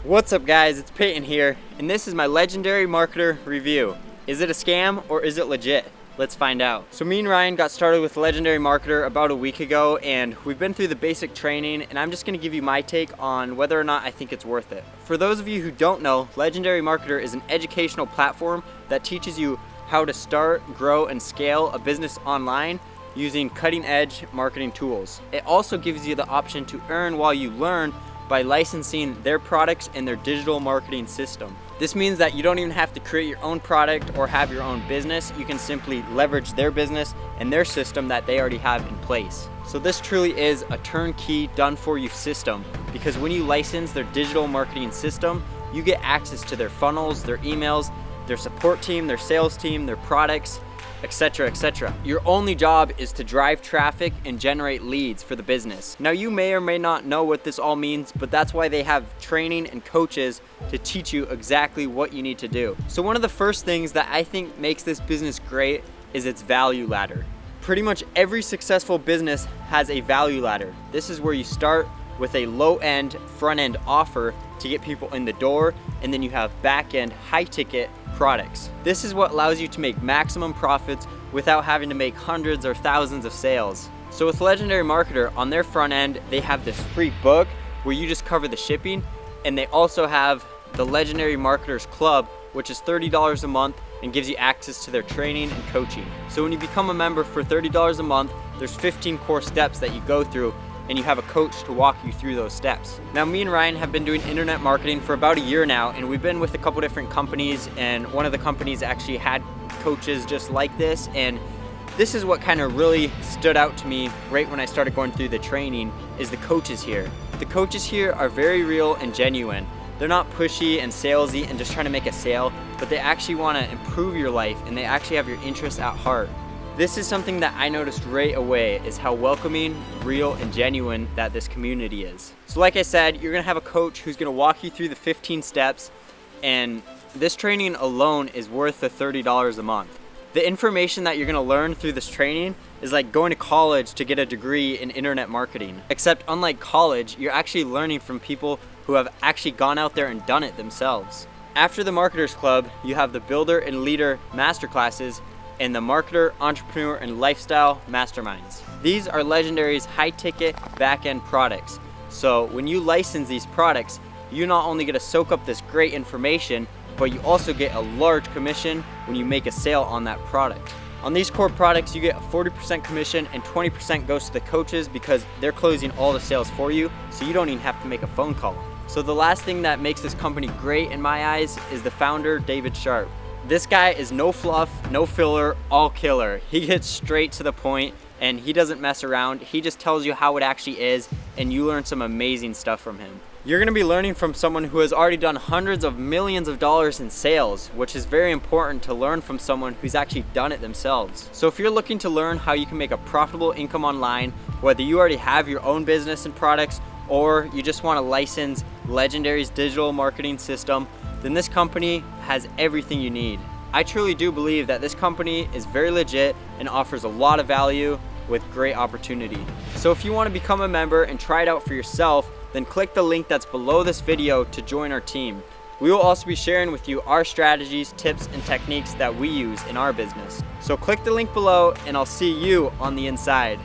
What's up guys, it's Peyton here, and this is my Legendary Marketer review. Is it a scam or is it legit? Let's find out. So me and Ryan got started with Legendary Marketer about a week ago, and we've been through the basic training, and I'm just gonna give you my take on whether or not I think it's worth it. For those of you who don't know, Legendary Marketer is an educational platform that teaches you how to start, grow, and scale a business online using cutting-edge marketing tools. It also gives you the option to earn while you learn by licensing their products and their digital marketing system. This means that you don't even have to create your own product or have your own business. You can simply leverage their business and their system that they already have in place. So this truly is a turnkey, done-for-you system, because when you license their digital marketing system, you get access to their funnels, their emails, their support team, their sales team, their products, etc., etc. Your only job is to drive traffic and generate leads for the business. Now you may or may not know what this all means, but that's why they have training and coaches to teach you exactly what you need to do. So one of the first things that I think makes this business great is its value ladder. Pretty much every successful business has a value ladder. This is where you start with a low-end, front-end offer to get people in the door, and then you have back-end, high-ticket products. This is what allows you to make maximum profits without having to make hundreds or thousands of sales. So with Legendary Marketer, on their front end, they have this free book where you just cover the shipping, and they also have the Legendary Marketers Club, which is $30 a month and gives you access to their training and coaching. So when you become a member for $30 a month, there's 15 core steps that you go through, and you have a coach to walk you through those steps. Now me and Ryan have been doing internet marketing for about a year now, and we've been with a couple different companies, and one of the companies actually had coaches just like this, and this is what kind of really stood out to me right when I started going through the training, is the coaches here. The coaches here are very real and genuine. They're not pushy and salesy and just trying to make a sale, but they actually want to improve your life, and they actually have your interests at heart. This is something that I noticed right away, is how welcoming, real, and genuine that this community is. So like I said, you're gonna have a coach who's gonna walk you through the 15 steps, and this training alone is worth the $30 a month. The information that you're gonna learn through this training is like going to college to get a degree in internet marketing. Except unlike college, you're actually learning from people who have actually gone out there and done it themselves. After the Marketers Club, you have the Builder and Leader Masterclasses and the Marketer, Entrepreneur, and Lifestyle Masterminds. These are Legendary's high-ticket back-end products. So when you license these products, you not only get to soak up this great information, but you also get a large commission when you make a sale on that product. On these core products, you get a 40% commission, and 20% goes to the coaches because they're closing all the sales for you, so you don't even have to make a phone call. So the last thing that makes this company great in my eyes is the founder, David Sharp. This guy is no fluff, no filler, all killer. He gets straight to the point, and he doesn't mess around. He just tells you how it actually is, and you learn some amazing stuff from him. You're gonna be learning from someone who has already done hundreds of millions of dollars in sales, which is very important to learn from someone who's actually done it themselves. So if you're looking to learn how you can make a profitable income online, whether you already have your own business and products, or you just wanna license Legendary's digital marketing system, then this company has everything you need. I truly do believe that this company is very legit and offers a lot of value with great opportunity. So if you want to become a member and try it out for yourself, then click the link that's below this video to join our team. We will also be sharing with you our strategies, tips, and techniques that we use in our business. So click the link below, and I'll see you on the inside.